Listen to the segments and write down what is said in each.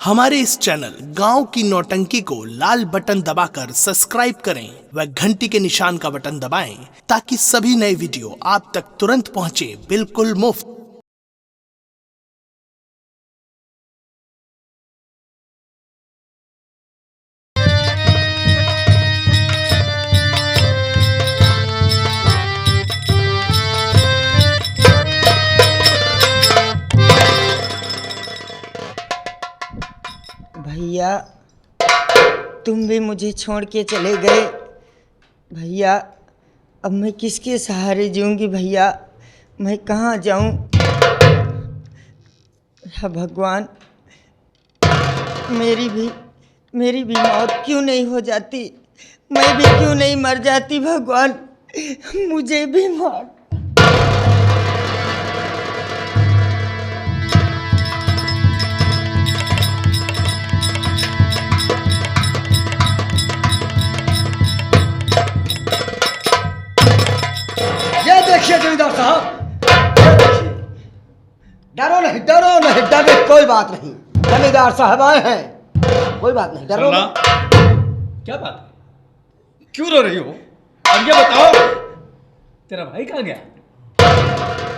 हमारे इस चैनल गांव की नौटंकी को लाल बटन दबाकर सब्सक्राइब करें व घंटी के निशान का बटन दबाएं ताकि सभी नए वीडियो आप तक तुरंत पहुंचे बिल्कुल मुफ्त। भैया तुम भी मुझे छोड़ के चले गए। भैया अब मैं किसके सहारे जीऊंगी भैया, मैं कहाँ जाऊं? या भगवान मेरी भी मौत क्यों नहीं हो जाती, मैं भी क्यों नहीं मर जाती? भगवान मुझे भी मार। देखिए जमींदार साहब, डरो नहीं डरने कोई बात नहीं। जमींदार साहब आए हैं, कोई बात नहीं, डरो नहीं। क्या बात है, क्यों रो रही हो? अब ये बताओ तेरा भाई कहाँ गया?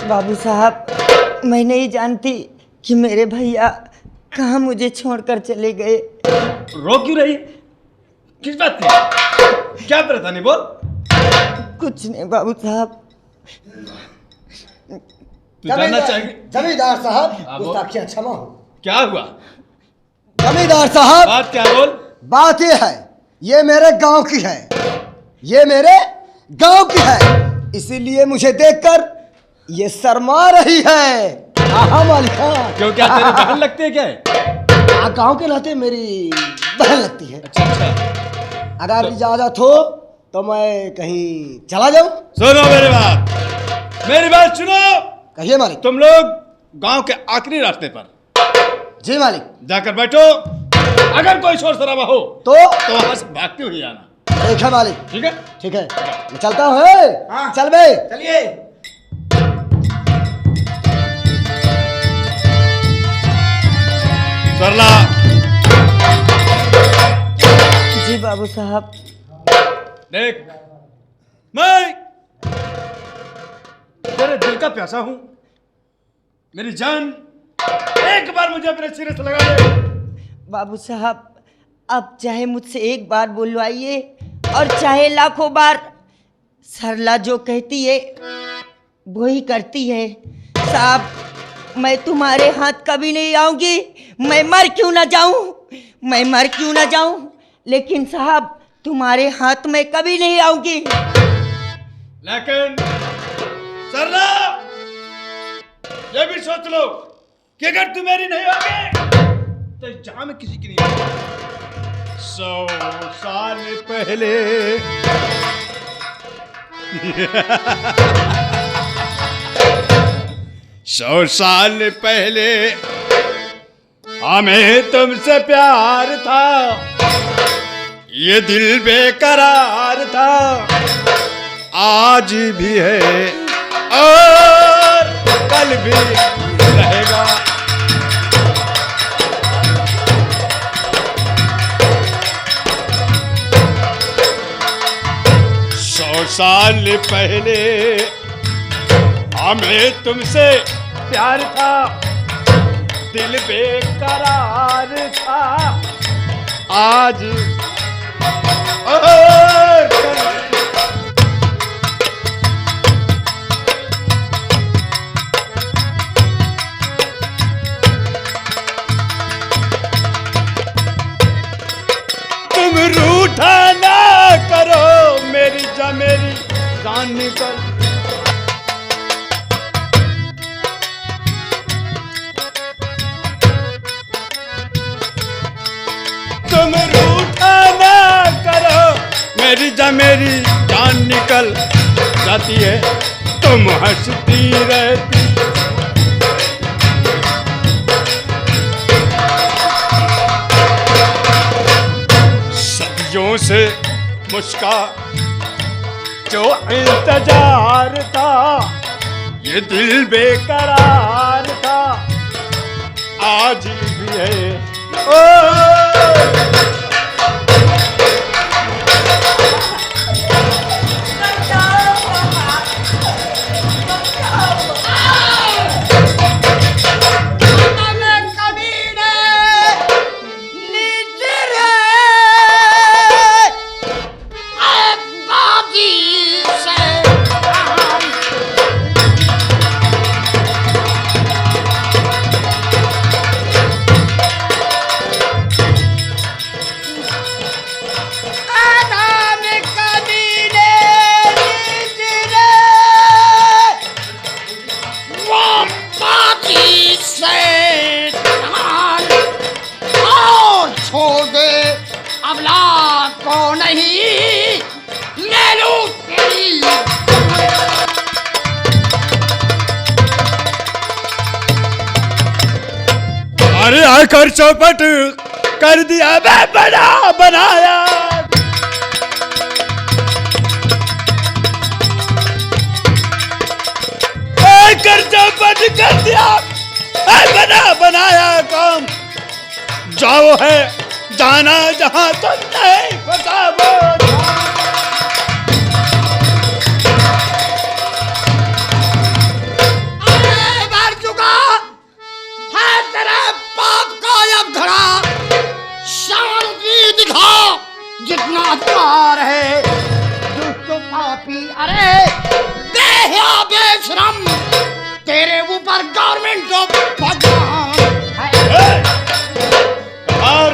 बाबू साहब मैं नहीं जानती कि मेरे भैया कहाँ मुझे छोड़कर चले गए। रो क्यों रही? किस बात की? क्या परेशानी बोल? कुछ नहीं बाबू साहब। तू जानना चाहिए। जमींदार साहब गुस्ताखियां क्षमा हो। क्या हुआ? जमींदार साहब बात क्या बोल? बात ये है, ये मेरे गांव की है, ये मेरे गांव की है, इसीलिए मुझे देखकर ये शर्मा रही है। हाँ मालिक, हाँ। क्यों, क्या तेरी बहन लगती है क्या है? गांव के नाते मेरी बहन लगती है। अच्छा। अगर इजाजत हो तो मैं कहीं चला जाऊं? सुनो मेरी बात सुनो। कहिए मालिक। तुम लोग गांव के आखिरी रास्ते पर जी मालिक। जाकर बैठो, अगर कोई शोर शराबा हो तो वहां से भागते हुए आना। ठीक है मालिक। ठीक है? ठीक है, मैं चलता हूँ। हाँ। चल बे, चलिए। सरला। जी बाबू साहब। देख, मैं तेरे दिल का प्यासा हूं, मेरी जान एक बार मुझे अपने सिरे से लगा दे। बाबू साहब अब चाहे मुझसे एक बार बुलवाइए और चाहे लाखों बार, सरला जो कहती है वो ही करती है। साहब मैं तुम्हारे हाथ कभी नहीं आऊंगी, मैं मर क्यों ना जाऊं, लेकिन साहब तुम्हारे हाथ में कभी नहीं आऊंगी। लेकिन सरला ये भी सोच लो कि अगर तू मेरी नहीं होगी तो जहां में किसी की नहीं होगी। 100 साल पहले सौ साल पहले हमें तुमसे प्यार था, ये दिल बेकरार था, आज भी है और कल भी रहेगा। सौ साल पहले हमें तुमसे प्यार था, दिल बेकरार था, आज और कल। तुम रूठा ना करो, मेरी जान निकल। तुम रूठा ना करो, मेरी जान निकल जाती है, तुम हंसती रहती। सदियों से मुस्का जो इंतजार था, ये दिल बेकरार था, आज भी है अरे आकर चौपट कर दिया मैं बना बनाया। आकर चौपट कर दिया बना बनाया काम। जाओ है जाना जहां तो नहीं फसाबो। जितना अधिकार है दुष्ट पापी, अरे बेहया बेशरम, तेरे ऊपर गवर्नमेंट ऑफ भगवान है। और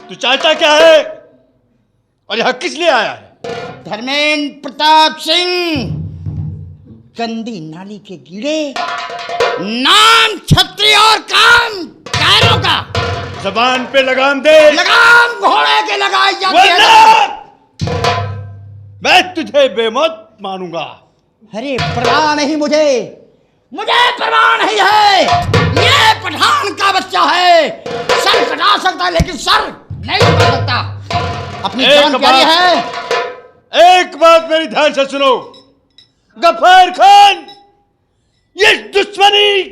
तू चाहता क्या है और यहाँ किस लिए आया है? धर्मेंद्र प्रताप सिंह, गंदी नाली के कीड़े, नाम छत्री और काम कायरों का। जबान पे लगाम दे। लगाम घोड़े के लगाई जाती है। मैं तुझे बेमौत मानूंगा। अरे परवाह नहीं मुझे परवाह नहीं है। ये पठान का बच्चा है, सर कटा सकता है लेकिन सर नहीं कटा सकता। अपनी जान प्यारी है। एक बात मेरी ध्यान से सुनो गफ्फार खान, ये दुश्मनी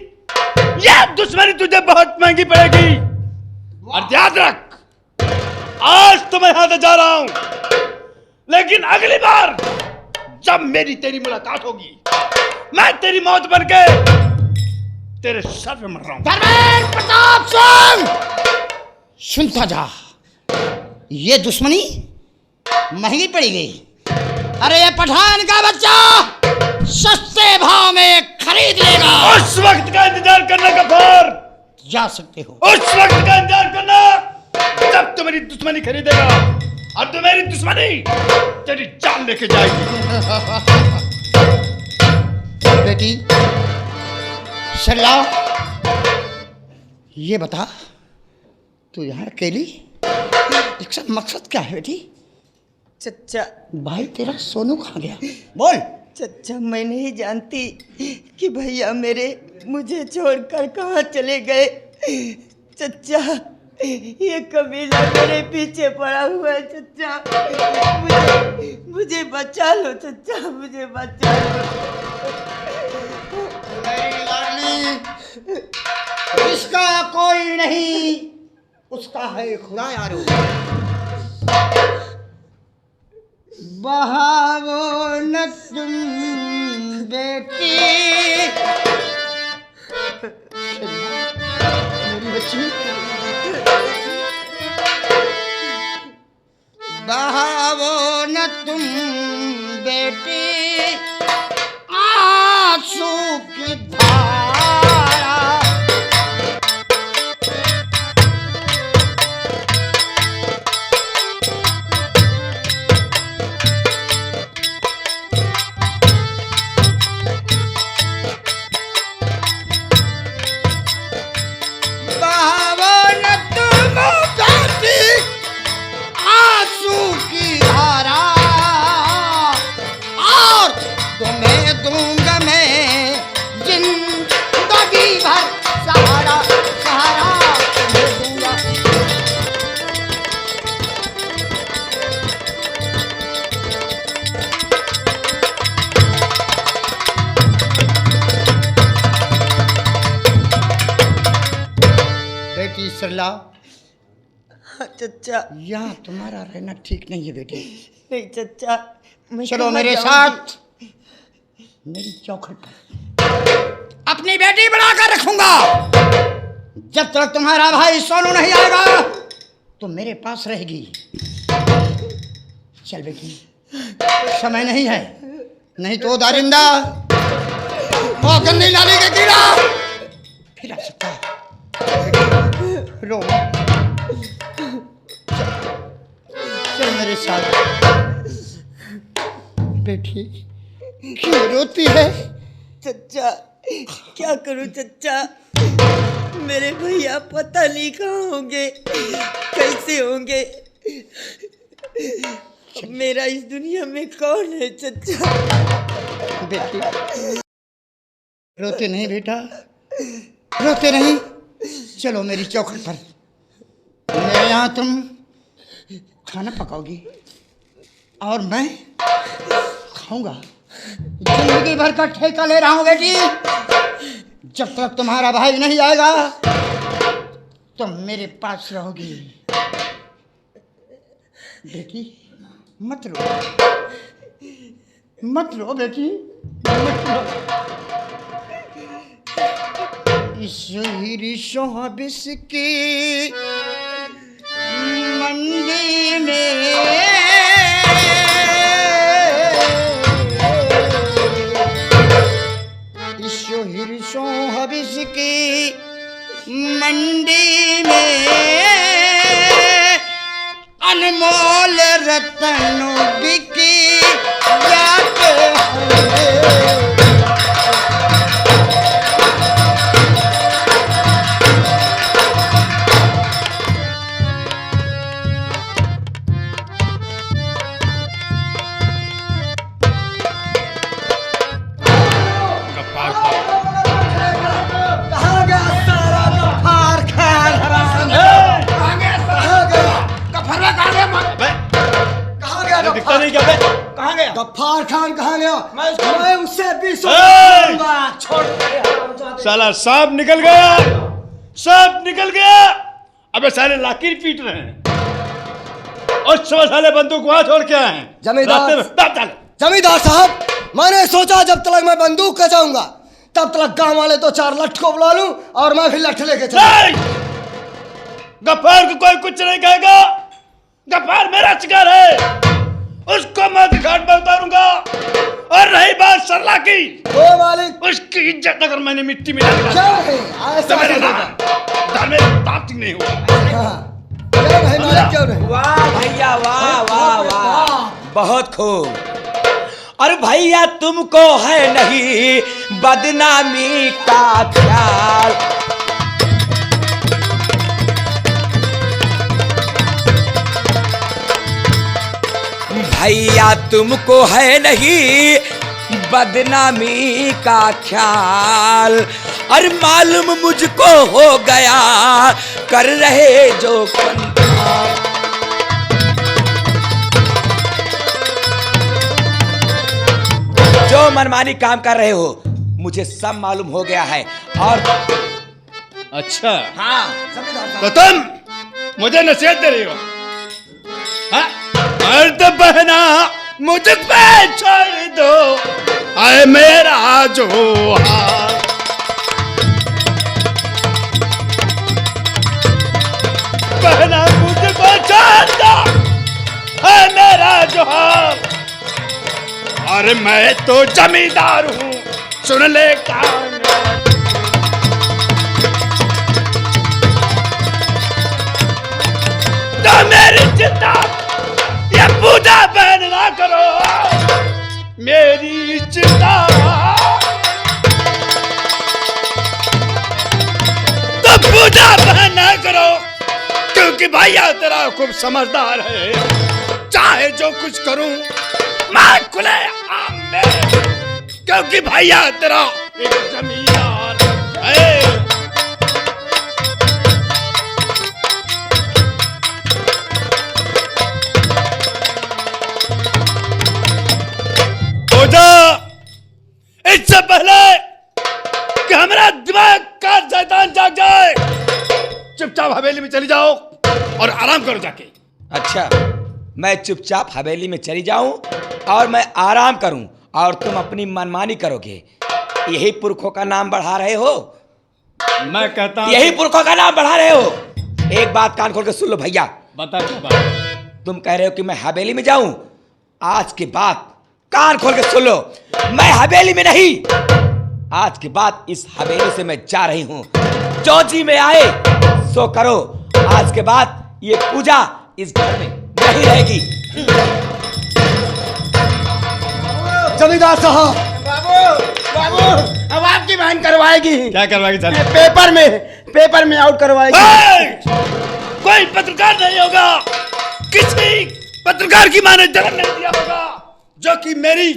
तुझे बहुत महंगी पड़ेगी। और याद रख, आज तो मैं यहां से जा रहा हूं, लेकिन अगली बार जब मेरी तेरी मुलाकात होगी, मैं तेरी मौत बनके तेरे सर पे मर रहा हूं। धर्मेंद्र प्रताप सिंह, सुनता जा, ये दुश्मनी महंगी पड़ी गई। अरे ये पठान का बच्चा सस्ते भाव में खरीद लेगा। उस वक्त का इंतजार करना गफ्फार। जा सकते हो उस वक्त का इंतजार करना जब तू मेरी दुश्मनी खरीदेगा, और तू मेरी दुश्मनी तेरी जान लेके जाएगी। बेटी सरला, ये बता तू यहाँ अकेली, इसका मकसद क्या है बेटी? चच्चा, भाई तेरा सोनू कहाँ गया? बोल। चच्चा, मैं नहीं जानती कि भैया मेरे मुझे छोड़कर कहाँ चले गए। चच्चा, ये कबीला मेरे पीछे पड़ा हुआ है। चच्चा, मुझे बचा लो। चच्चा, मुझे बचा लो। मेरी लाडली, इसका कोई नहीं, उसका है खुदा यारो। बहावो न तुम बेटी, मेरी बच्ची, बहावो न तुम बेटी आंसू की धारा। सरला, हाँ चचा। यहाँ तुम्हारा रहना ठीक नहीं है बेटी। नहीं चचा, मैं चलो कहाँ मेरे जाऊंगी? साथ मेरी चौखट पर। अपनी बेटी बनाकर रखूंगा। जब तक तुम्हारा भाई सोनू नहीं आएगा तो मेरे पास रहेगी। चल बेटी, समय नहीं है, नहीं तो दारिंदा और गंदी नाली के कीड़ा फिर आ सकता है। रो चल मेरे साथ। बेटी क्यों रोती है? चचा क्या करूं चचा, मेरे भैया पता नहीं कहाँ होंगे, कैसे होंगे। अब मेरा इस दुनिया में कौन है चचा? बेटी रोते नहीं बेटा, रोते नहीं। चलो मेरी चौखट पर, मेरे यहाँ तुम खाना पकाओगी और मैं खाऊंगा। जिंदगी भर का ठेका ले रहा हूँ बेटी। जब तक तुम्हारा भाई नहीं आएगा तो मेरे पास रहोगी। बेटी मत रो, मत रो बेटी, मत रो। ईश्वरी बिस की मंडी में हबिस की मंडी में अनमोल रतन बिकी जाते हैं। दिखता नहीं क्या बे? कहाँ गया? गफ्फार खान कहाँ गया? मैं उससे भी साला सांप निकल गया, सांप निकल गया। अबे साले लाकीर पीट रहे हैं और साले बंदूक वहां छोड़ के आए हैं। जमींदार साहब, मैंने सोचा जब तक मैं बंदूक का जाऊंगा तब तक गांव वाले तो 4 लठ को बुला लूं और मैं फिर लठ लेके चलूं। गफ्फार को कोई कुछ नहीं कहेगा। गफ्फार मेरा शिकार है, उसको मैं घाट पर उतारूंगा। और रही बात सरला की, ओ मालिक, उसकी इज्जत अगर मैंने मिट्टी में डाली क्या है ऐसा तो मेरा नाम ताती नहीं हुआ। क्या है मालिक, क्यों नहीं? वाह भैया, वाह वाह वाह, बहुत खूब। और भैया तुमको है नहीं बदनामी का ख्याल। भैया तुमको है नहीं बदनामी का ख्याल। और मालूम मुझको हो गया कर रहे जो मनमानी काम कर रहे हो, मुझे सब मालूम हो गया है। और अच्छा, हाँ, तो तुम मुझे नसीहत दे रही हो? हाँ? मर्द बहना मुझ पे छोड़ दो, आए मेरा जो हाल। बहना मुझको छोड़ दो, आए मेरा जो हाल। अरे मैं तो जमींदार हूँ, सुन ले कान। तो मेरी चिंता ये पूजा बहन ना करो, मेरी चिंता तो पूजा बहन ना करो, क्योंकि भैया तेरा खूब समझदार है। चाहे जो कुछ करूं मैं खुले आम में, क्योंकि भैया तेरा एक जमींदार है। इससे पहले कि हमारा दिमाग का शैतान जाग जाए, चुपचाप हवेली में चली जाओ और आराम करो जाके। अच्छा, मैं चुपचाप हवेली में चली जाऊं और मैं आराम करूं और तुम अपनी मनमानी करोगे? यही पुरखों का नाम बढ़ा रहे हो? मैं कहता हूं यही पुरखों का नाम बढ़ा रहे हो? एक बात कान खोल के सुन लो भैया, बता क्या बात। तुम कह रहे हो कि मैं हवेली में जाऊं? आज के बाद कान खोल के सुन लो, मैं हवेली में नहीं, आज के बाद इस हवेली से मैं जा रही हूं। जो जी में आए सो करो, आज के बाद ये पूजा इस घर में नहीं रहेगी। जमींदार साहब, बाबू अब आपकी बहन करवाएगी। क्या करवाएगी सर? पेपर में आउट करवाएगी। कोई पत्रकार नहीं होगा, किसी पत्रकार की मां ने जन्म नहीं दिया होगा जो कि मेरी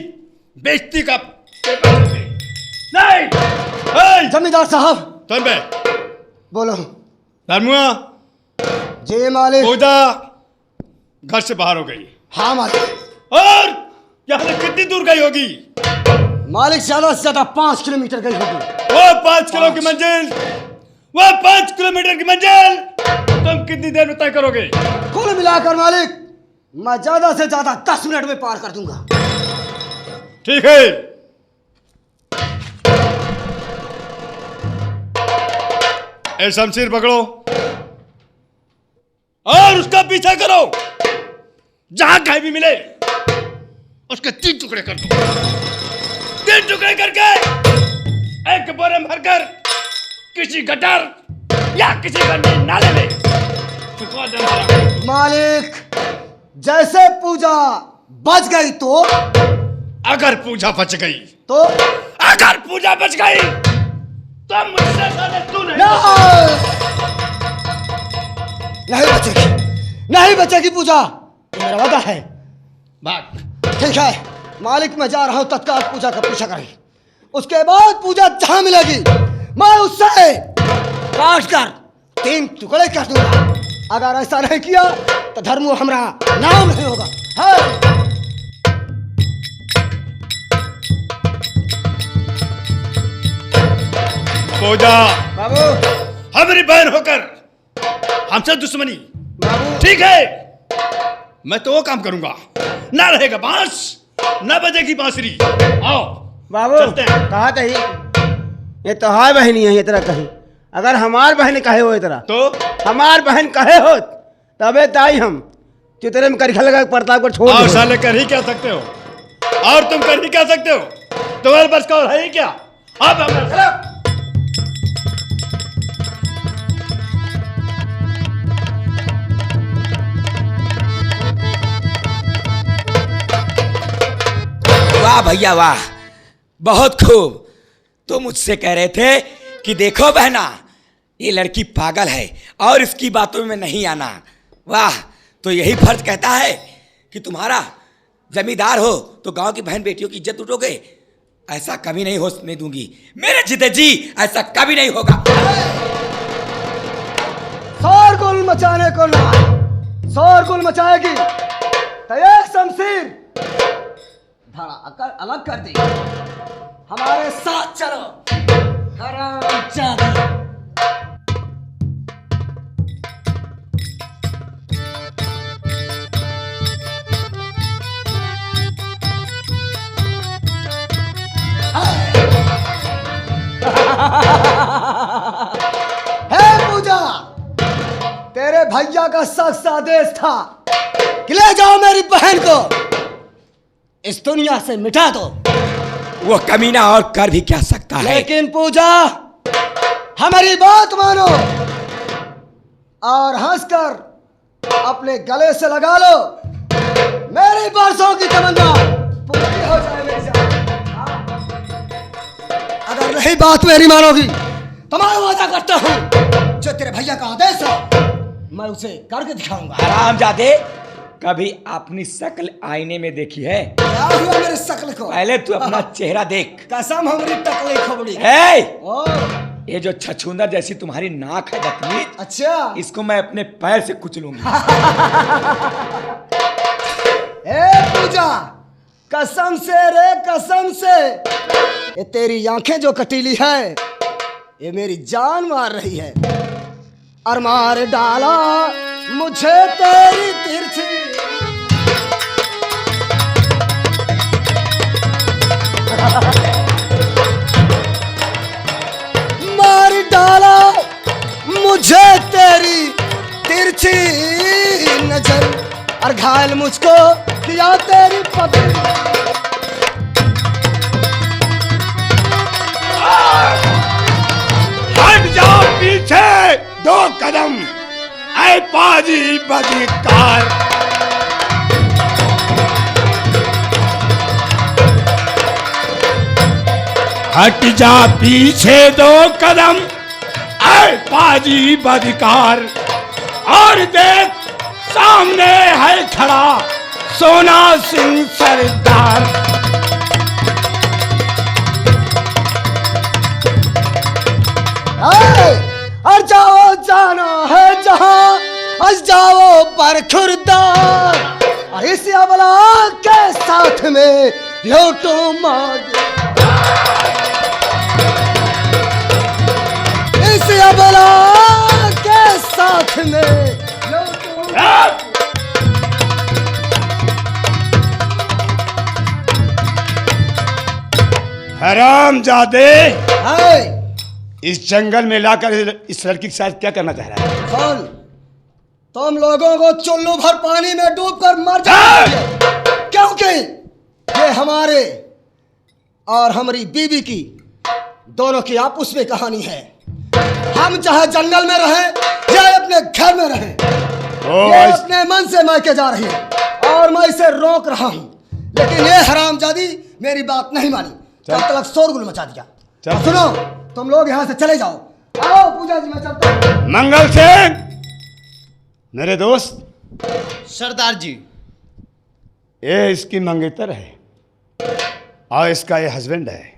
बेइज्जती का पेपर लिखे। नहीं। जमींदार साहब, सुन बे, बोलो। धर्मुआ, जी मालिक। पूजा घर से बाहर हो गई। हाँ मालिक। और यहाँ से कितनी दूर गई होगी? मालिक ज्यादा से ज्यादा 5 किलोमीटर गई होगी। वो 5 किलो की मंजिल, वो 5 किलोमीटर की मंजिल तुम कितनी देर में तय करोगे? कुल मिलाकर मालिक मैं ज्यादा से ज्यादा 10 मिनट में पार कर दूंगा। ठीक है। ए शमशीर पकड़ो और उसका पीछा करो, जहां कहीं भी मिले उसके 3 टुकड़े कर दो। 3 टुकड़े करके एक बोरे में भरकर किसी गटर या किसी गंदे नाले में फेंकवा देना। मालिक जैसे पूजा बच गई तो? अगर पूजा बच गई तो? अगर पूजा बच गई तो मुझसे ज्यादा तू नहीं। नहीं बचेगी, नहीं बचेगी पूजा, ये मेरा वादा है। भाग। ठीक है मालिक, मैं जा रहा हूं तत्काल पूजा का पीछा करें। उसके बाद पूजा जहां मिलेगी मैं उससे काट कर 3 टुकड़े कर दूंगा। अगर ऐसा नहीं किया तो धर्मो हमारा नाम नहीं होगा। है। पूजा बाबू हमारी बहन होकर हमसे दुश्मनी, ठीक है, मैं तो वो काम करूंगा। ना रहेगा बांस, ना बजेगी बांसुरी। आओ बाबू चलते हैं। कहा कही ये तो हाय बहनी है, ये तरह कही। अगर हमार बहन कहे हो इतना तो हमार बहन कहे हो तबे ताई हम चितरे में करखा लगा प्रताप को छोड़ और दे। साले कर ही क्या सकते हो, और तुम कर ही क्या सकते हो? तुम्हारे पास कौन है ही क्या? अब हम वाह भैया वाह, बहुत खूब। तो मुझसे कह रहे थे कि देखो बहना, ये लड़की पागल है और इसकी बातों में नहीं आना। वाह, तो यही फर्ज कहता है कि तुम्हारा जमींदार हो तो गांव की बहन बेटियों की इज्जत लूटोगे? ऐसा कभी नहीं होने दूंगी मेरे जीते जी, ऐसा कभी नहीं होगा। शोरगुल मचाने को ना, शोरगुल मचाएगी तो एक शमशीर धड़ा अलग कर दी। हमारे साथ चलो हरामजादी। हे पूजा, तेरे भैया का सख्त आदेश था कि ले जाओ मेरी बहन को इस दुनिया से मिटा दो। वो कमीना और कर भी क्या सकता है? लेकिन पूजा हमारी बात मानो और हंसकर अपने गले से लगा लो, मेरी बरसों की तमन्ना पूरी हो जाए मेरे साथ। अगर नहीं बात मेरी मानोगी तो मैं वादा करता हूं जो तेरे भैया का आदेश है मैं उसे करके दिखाऊंगा। हरामजादे, कभी अपनी शक्ल आईने में देखी है? क्या हुआ मेरे शक्ल को? पहले तू अपना चेहरा देख। कसम हमारी टकली खोपड़ी। हे! ओ, ये जो छछूंदर जैसी तुम्हारी नाक है बदतमीज, अच्छा इसको मैं अपने पैर से कुचलूंगी। ए पूजा, कसम से रे कसम से, ये तेरी आंखें जो कटीली है ये मेरी जान मार रही है। और मार डाला मुझे तेरी तिरछी। मार डाला मुझे तेरी तिरछी नजर और घायल मुझको किया तेरी पकड़। हट जाओ पीछे 2 कदम, ऐ पाजी बदकार। हट जा पीछे 2 कदम, ऐ पाजी बदकार। और देख सामने है खड़ा सोना सिंह सरदार। और जाओ जाना है जहां और जाओ पर खुरदार। और इस अबला के साथ में लोटो मार। इस अबला के साथ में लोटो हरामजादे, है। इस जंगल में लाकर इस लड़की के साथ क्या करना चाह रहा है? कौन? तुम लोगों को चुल्लू भर पानी में डूबकर मर जाएंगे, क्योंकि ये हमारे और हमारी बीवी की दोनों की आपस में कहानी है। हम चाहे जंगल में रहें या अपने घर में रहें, ये अपने मन से मायके जा रही है और मैं इसे रोक रहा हूं, लेकिन ये हरामजादी मेरी बात नहीं मानी। जब तक शोरगुल मचा दिया। सुनो, तुम लोग यहाँ से चले जाओ। आओ पूजा जी, मैं चलता हूँ। मंगल सिंह, मेरे दोस्त। सरदार जी। ये इसकी मंगेतर है और इसका ये हस्बैंड है,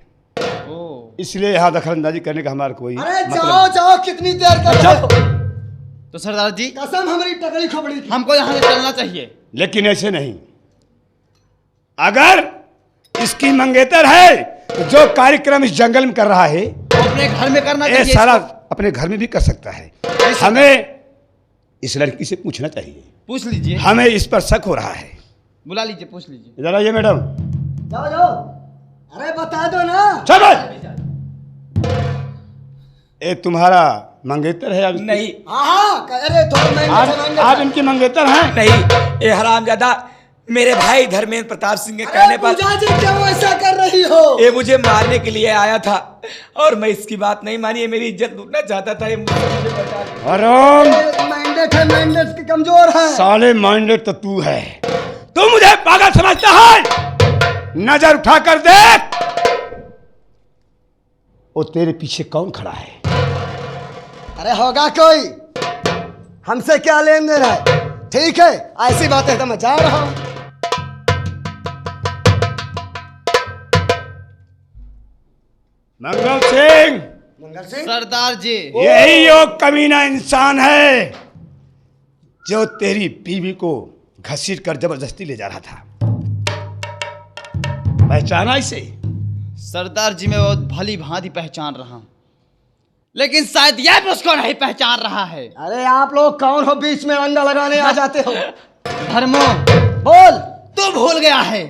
इसलिए यहाँ दखलंदाजी करने का हमारा कोई अरे मतलब जाओ नहीं। जाओ, कितनी देर कर रहे हो? तो सरदार जी, कसम हमारी टकली खोपड़ी की। हमको यहाँ से चलना चाहिए। लेकिन ऐसे नहीं, अगर इसकी मंगेतर है तो जो कार्यक्रम इस जंगल में कर रहा है वो अपने घर में करना ये चाहिए। सारा अपने घर में भी कर सकता है। हमें इस लड़की से पूछना चाहिए, पूछ लीजिए। हमें इस पर शक हो रहा है। बुला लीजिए, पूछ लीजिए। इधर आइए मैडम। जाओ जाओ, अरे बता दो ना। चल। ये तुम्हारा मंगेतर है? नहीं हाँ, कह रहे तो मैं आप इनकी मंगेतर हैं? नहीं, ये हरामजादा मेरे भाई धर्मेंद्र प्रताप सिंह के कहने पर पूजा जी क्यों ऐसा कर रही हो? ये मुझे मारने के लिए आया था और मैं इसकी बात नहीं मानी। ये मेरी इज्जत लूटना चाहता था। ये मुझे बचा लिया। आराम, मैंडेट है, मैंडेट की कमजोर है। साले माइंडेड तो तू है। तू मुझे पागल समझता है? नजर उठा कर देख, वो तेरे पीछे कौन खड़ा है? अरे होगा कोई, हमसे क्या लेन देन है? ठीक है, ऐसी बात है तो मैं जा रहा हूं। मंगल सिंह, सरदार जी, यही वो कमीना इंसान है जो तेरी बीवी को घसीट कर जबरदस्ती ले जा रहा था। पहचाना इसे? सरदार जी मैं बहुत भली भांति पहचान रहा हूँ, लेकिन शायद यह भी उसको नहीं पहचान रहा है। अरे आप लोग कौन हो, बीच में अंडा लगाने आ जाते हो? धर्मो, बोल। तू भूल गया है,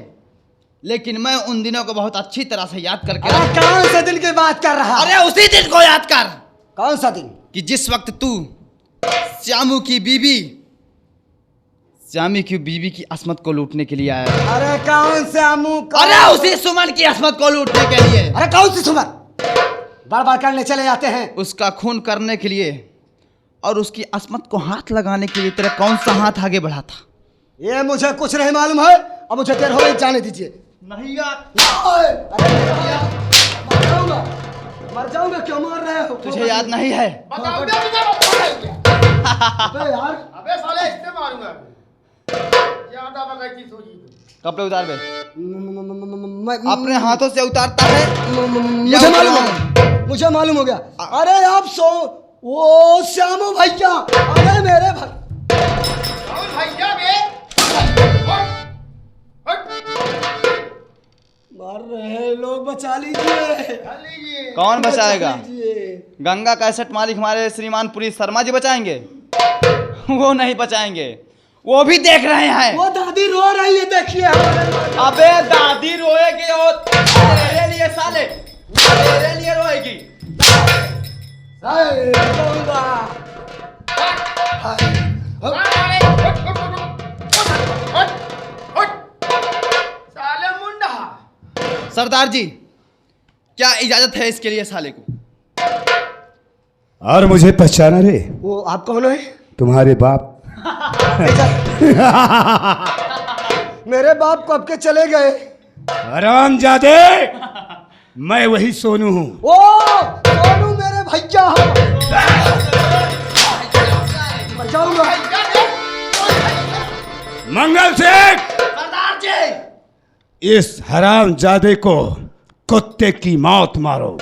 लेकिन मैं उन दिनों को बहुत अच्छी तरह से याद करके अरे कौन से दिन की बात कर रहा? अरे उसी दिन को याद कर कौन सा दिन? कि जिस वक्त तू श्यामू की बीवी की असमत को लूटने के लिए आया। अरे कौन से आमू? अरे उसी सुमन की असमत को लूटने के लिए। अरे कौन सी सुमन? बार बार करने चले जाते हैं। उसका खून करने के लिए और उसकी असमत को हाथ लगाने के लिए तेरा कौन सा हाथ आगे बढ़ा था? ये मुझे कुछ नहीं मालूम है, अब मुझे देर हो गई, जाने दीजिए। नहीं यार, मर जाऊंगा, क्यों मार रहे हो? तुझे याद नहीं है? अबे यार, कपड़े उतार बे। मैं- अपने हाथों से उतारता है मुझे मालूम है, मुझे मालूम हो गया। अरे आप वो श्यामू भैया, अरे मेरे भाई। मार रहे हैं लोग, बचा लीजिए। कौन बचाएगा? गंगा कैसेट मालिक हमारे श्रीमान पुलिस शर्मा जी बचाएंगे? वो नहीं बचाएंगे, वो भी देख रहे हैं। वो दादी रो रही है, देखिए। अबे दादी रोएगी और तेरे लिए साले, तेरे लिए रोएगी। सरदार जी, क्या इजाजत है इसके लिए साले को? और मुझे पहचाना रे? वो आप कौन है? तुम्हारे बाप। मेरे बाप कब के चले गए? हरामजादे, मैं वही सोनू हूँ। ओ सोनू मेरे भैया हो। बचाऊंगा। मंगल सिंह, सरदार जी, इस हरामजादे को कुत्ते की मौत मारो।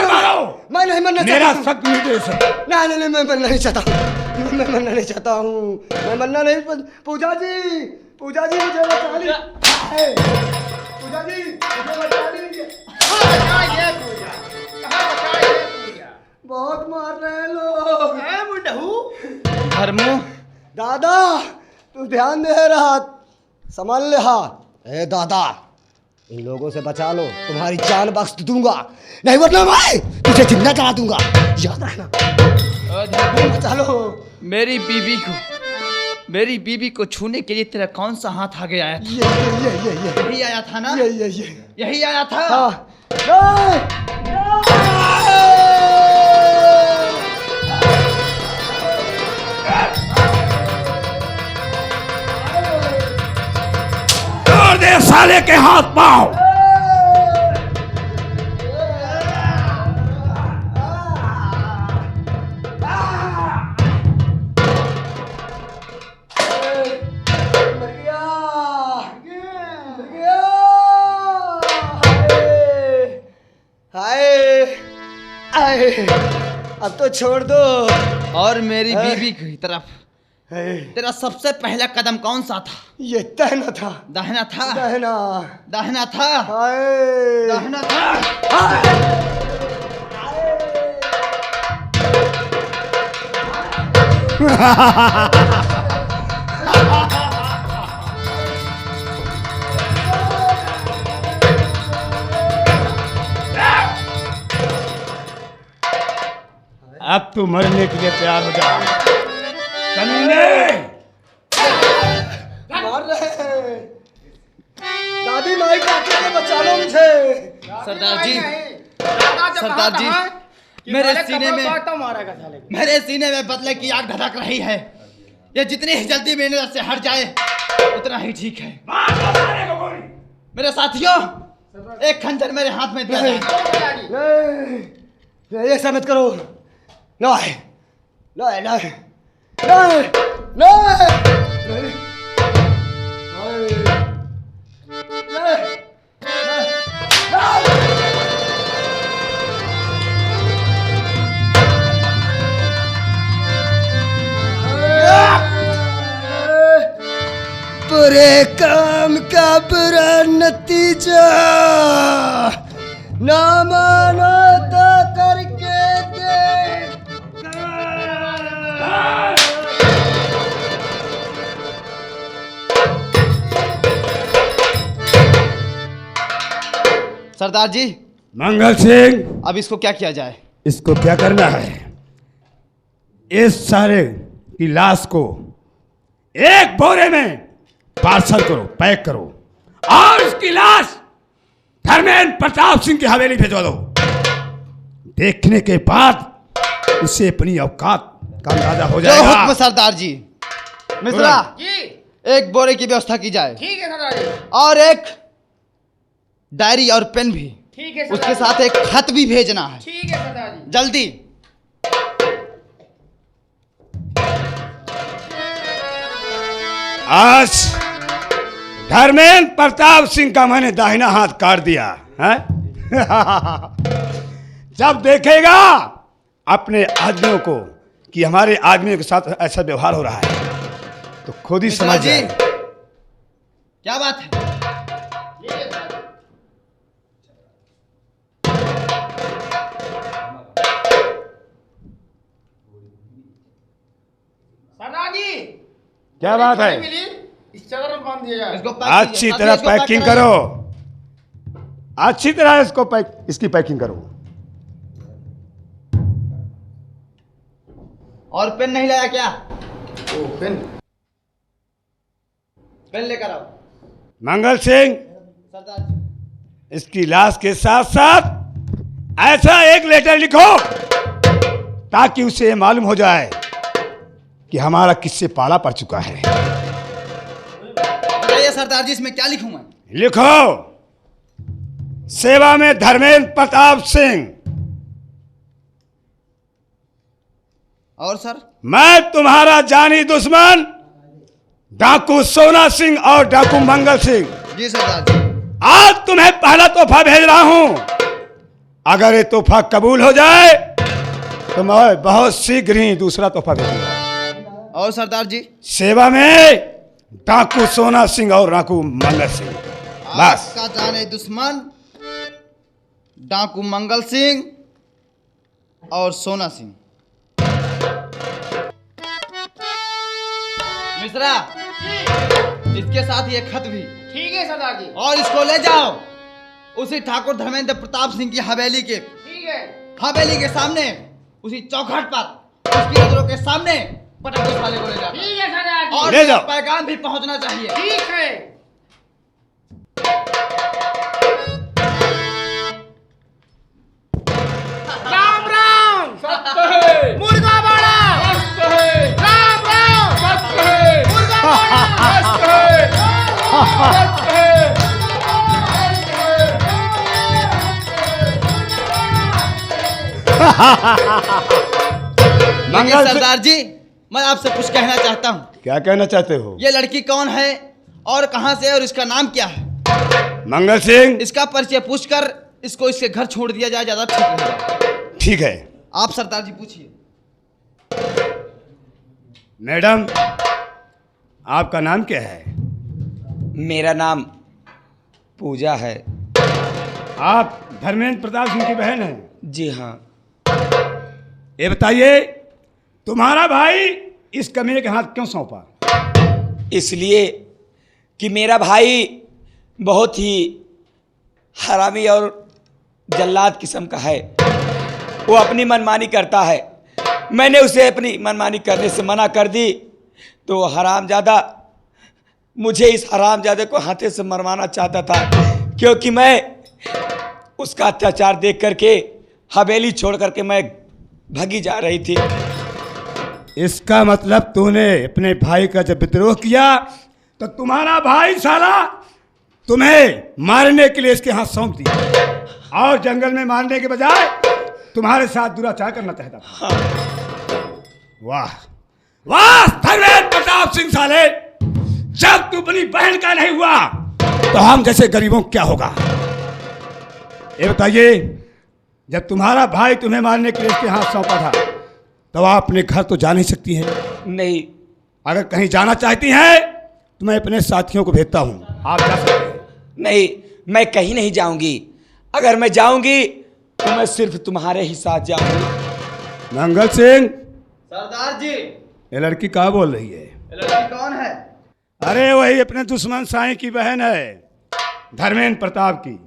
मारो। मैं नहीं मरना मेरा चाहता। शक निर्देश है। नहीं, मैं मरना नहीं चाहता। मैं मरना नहीं चाहता हूँ। मैं मरना नहीं। पूजा जी, पूजा जी मुझे बचा लीजिए। पूजा जी मुझे बचा लीजिए। बहुत मार रहे हैं लोग। धर्मू, दादा तू ध्यान दे रहा, संभाल ले हाथ। ए दादा, इन लोगों से बचा लो, तुम्हारी जान बख्श दूंगा, नहीं वरना मैं तुझे जिंदा जला दूंगा, याद रखना। बचा लो। मेरी बीबी को छूने के लिए तेरा कौन सा हाथ आगे आया था? ये यही आया था ना? ये यही आया था। हाँ। तोड़ दे साले के हाथ पांव। अब तो छोड़ दो। और मेरी बीबी की तरफ तेरा सबसे पहला कदम कौन सा था? ये दाहिना था। दाहिना था? दाहिना। दाहिना था? हाय। दाहिना था? अब तू मरने के लिए तैयार हो जा। कमीने! मार रहे हैं। दादी माई काटे ने बचा लो मुझे। सरदार जी, मेरे सीने में बदले की आग धधक रही है। ये जितनी ही जल्दी मेरे नजर से हट जाए उतना ही ठीक है। मेरे साथियों, एक खंजर मेरे हाथ में दिया जाए। नहीं, ऐसा मत करो। नहीं, नहीं, नहीं, नहीं, नहीं, बुरे काम का बुरा नतीजा, ना मानो तो करके देख। सरदार जी, मंगल सिंह, अब इसको क्या किया जाए? इसको क्या करना है? इस सारे की लाश को एक बोरे में पार्सल करो, पैक करो, और इसकी लाश धर्मेंद्र प्रताप सिंह की हवेली भेजवा दो। देखने के बाद उसे अपनी औकात का अंदाजा हो जो हुक्म जाएगा। सरदार जी। मिश्रा जी, एक बोरे की व्यवस्था की जाए। ठीक है सरदार जी। और एक डायरी और पेन भी। ठीक है। उसके साथ एक खत भी भेजना है। ठीक है सरदार जी। जल्दी। आज धर्मेंद्र प्रताप सिंह का मैंने दाहिना हाथ काट दिया है। जब देखेगा अपने आदमियों को कि हमारे आदमियों के साथ ऐसा व्यवहार हो रहा है तो खुद ही समझ जाए। क्या बात है? क्या बात है? इस चादर में बांध दिया जाए। इसको अच्छी तरह पैकिंग करो, अच्छी तरह इसकी पैकिंग करो। और पेन नहीं लाया क्या? ओ पेन लेकर आओ। मंगल सिंह, सरदार जी। इसकी लाश के साथ साथ ऐसा एक लेटर लिखो ताकि उसे मालूम हो जाए कि हमारा किससे पाला पड़ चुका है। बताइए सरदार जी, इसमें क्या लिखूं मैं? लिखो, सेवा में धर्मेंद्र प्रताप सिंह। और सर? मैं तुम्हारा जानी दुश्मन डाकू सोना सिंह और डाकू मंगल सिंह। जी सरदार जी। आज तुम्हें पहला तोहफा भेज रहा हूं। अगर ये तोहफा कबूल हो जाए तो मैं बहुत शीघ्र ही दूसरा तोहफा भेजूंगा। और सरदार जी? सेवा में डाकू सोना सिंह और डाकू मंगल सिंह। बस। आपका जाने दुश्मन डाकू मंगल सिंह और सोना सिंह। मिश्रा, इसके साथ ये खत भी। ठीक है सरदार जी। और इसको ले जाओ उसी ठाकुर धर्मेंद्र प्रताप सिंह की हवेली के। ठीक है। हवेली के सामने उसी चौखट पर उसकी नजरों के सामने पटक उस वाले को ले जाओ। ठीक है सरदार जी। और ले जाओ। पैगाम भी पहुंचना चाहिए। ठीक है। राम राम। मुर्गा बाड़ा। राम राम। मुर्गा बाड़ा। लेकिन मंगल सरदार जी, मैं आपसे कुछ कहना चाहता हूँ। क्या कहना चाहते हो? ये लड़की कौन है और कहाँ से है और इसका नाम क्या है? मंगल सिंह, इसका परिचय पूछकर इसको इसके घर छोड़ दिया जाए, ज्यादा ठीक रहेगा। ठीक है। आप सरदार जी पूछिए। मैडम, आपका नाम क्या है? मेरा नाम पूजा है। आप धर्मेंद्र प्रताप सिंह की बहन हैं? जी हाँ। ये बताइए, तुम्हारा भाई इस कमीने के हाथ क्यों सौंपा? इसलिए कि मेरा भाई बहुत ही हरामी और जल्लाद किस्म का है। वो अपनी मनमानी करता है। मैंने उसे अपनी मनमानी करने से मना कर दी तो हरामजादा मुझे इस हरामजादे को हाथे से मरवाना चाहता था, क्योंकि मैं उसका अत्याचार देख करके हवेली छोड़ करके मैं भगी जा रही थी। इसका मतलब तूने अपने भाई का जब विद्रोह किया तो तुम्हारा भाई साला तुम्हें मारने के लिए इसके हाथ सौंप दिया और जंगल में मारने के बजाय तुम्हारे साथ दुराचार करना चाहता था। वाह वाह धर्मेंद्र प्रताप सिंह साले, जब तू अपनी बहन का नहीं हुआ तो हम जैसे गरीबों क्या होगा? ये बताइए, जब तुम्हारा भाई तुम्हें मारने के लिए इसके हाथ सौंपा था तो आप अपने घर तो जा नहीं सकती हैं? नहीं। अगर कहीं जाना चाहती हैं तो मैं अपने साथियों को भेजता हूँ, आप जा सकते हैं। नहीं, मैं कहीं नहीं जाऊंगी। अगर मैं जाऊंगी तो मैं सिर्फ तुम्हारे ही साथ जाऊंगी। मंगल सिंह, सरदार जी, ये लड़की कहाँ बोल रही है? ये लड़की कौन है? अरे वही अपने दुश्मन साईं की बहन है, धर्मेंद्र प्रताप की।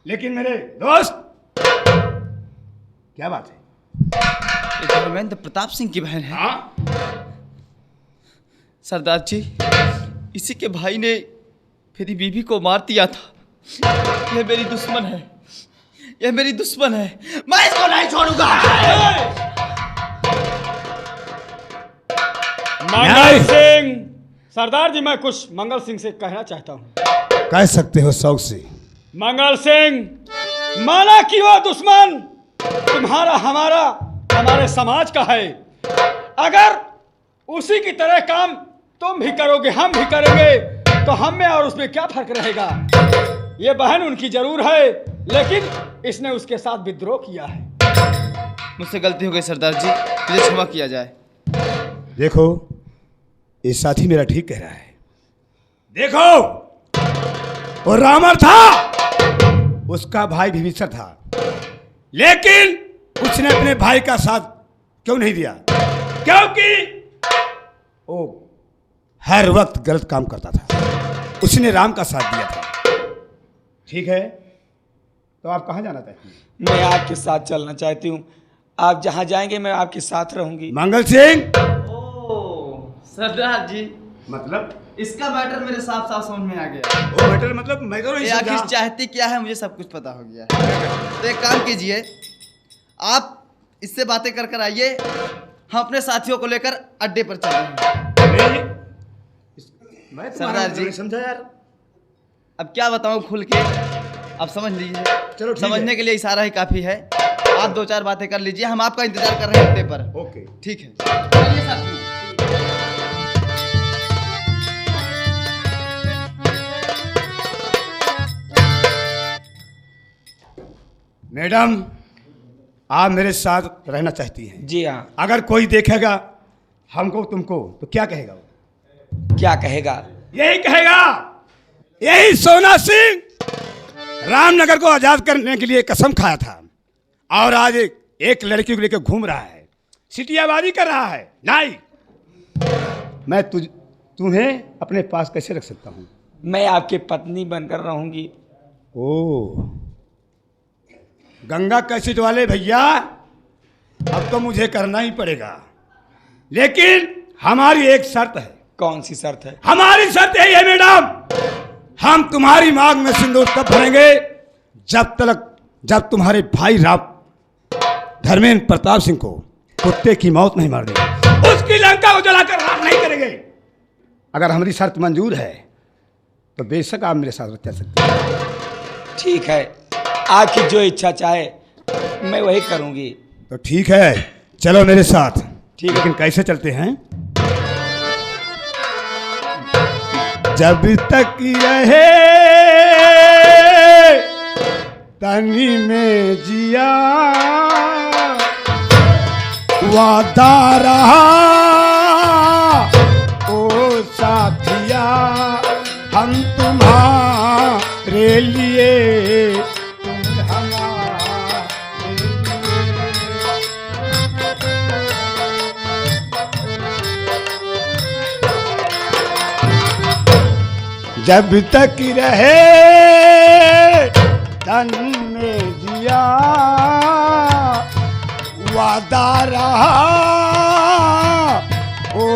लेकिन मेरे दोस्त, क्या बात है? ये धर्मेंद्र प्रताप सिंह की बहन है। हाँ? सरदार जी, इसी के भाई ने मेरी बीवी को मार दिया था। ये मेरी दुश्मन है, ये मेरी दुश्मन है, मैं इसको नहीं छोड़ूंगा। मंगल सिंह, सरदार जी मैं कुछ मंगल सिंह से कहना चाहता हूँ। कह सकते हो शौक से। मंगल सिंह, माना कि वो दुश्मन तुम्हारा हमारा हमारे समाज का है, अगर उसी की तरह काम तुम भी करोगे हम भी करेंगे तो हम में और उसमें क्या फर्क रहेगा? ये बहन उनकी जरूर है, लेकिन इसने उसके साथ विद्रोह किया है। मुझसे गलती हो गई सरदार जी, मुझे क्षमा किया जाए। देखो, ये साथी मेरा ठीक कह रहा है। देखो, वो रावण था, उसका भाई विभीषण था, लेकिन उसने अपने भाई का साथ क्यों नहीं दिया? क्योंकि वो हर वक्त गलत काम करता था। उसने राम का साथ दिया था। ठीक है, तो आप कहाँ जाना चाहते हैं? मैं आपके साथ चलना चाहती हूँ। आप जहाँ जाएंगे मैं आपके साथ रहूंगी। मंगल सिंह, सरदार जी, मतलब इसका मैटर मेरे साफ साफ समझ में आ गया। वो मैटर मतलब मैं तो नहीं ये आखिर समझा। चाहती क्या है मुझे सब कुछ पता हो गया है। तो एक काम कीजिए, आप इससे बातें कर कर आइए, हम अपने साथियों को लेकर अड्डे पर चल रहे हैं। मैं सरदार जी, समझा यार। अब क्या बताऊं खुल के, आप समझ लीजिए। चलो ठीक समझने है। के लिए इशारा ही काफी है। आप 2-4 बातें कर लीजिए, हम आपका इंतजार कर रहे हैं अड्डे पर। ओके। ठीक है, चलिए साथियों। मैडम, आप मेरे साथ रहना चाहती हैं? जी हाँ। अगर कोई देखेगा हमको तुमको तो क्या कहेगा वो? क्या कहेगा? यही कहेगा, यही सोना सिंह रामनगर को आजाद करने के लिए कसम खाया था और आज एक लड़की को लेकर घूम रहा है, सिटियाबाजी कर रहा है। नहीं, मैं तुम्हें अपने पास कैसे रख सकता हूँ? मैं आपकी पत्नी बनकर रहूंगी। ओ, गंगा कैसेट वाले भैया, अब तो मुझे करना ही पड़ेगा, लेकिन हमारी एक शर्त है। कौन सी शर्त है? हमारी शर्त यही है मैडम, हम तुम्हारी मांग में सिंदूर तब भरेंगे जब तुम्हारे भाई राम धर्मेंद्र प्रताप सिंह को कुत्ते की मौत नहीं मार देंगे, उसकी लंका को जलाकर राख नहीं करेंगे। अगर हमारी शर्त मंजूर है तो बेशक आप मेरे साथ चल सकते हैं। ठीक है, आपकी जो इच्छा चाहे मैं वही करूंगी। तो ठीक है, चलो मेरे साथ। ठीक है। लेकिन कैसे चलते हैं? जब तक रहे तनी में जिया, वादा रहा ओ साथिया, हम तुम्हारे लिए, तुम हमारे लिए। जब तक रहे तन में जिया, वादा रहा ओ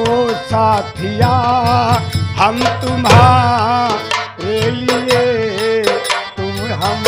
साथिया, हम तुम्हारे लिए, तुम हम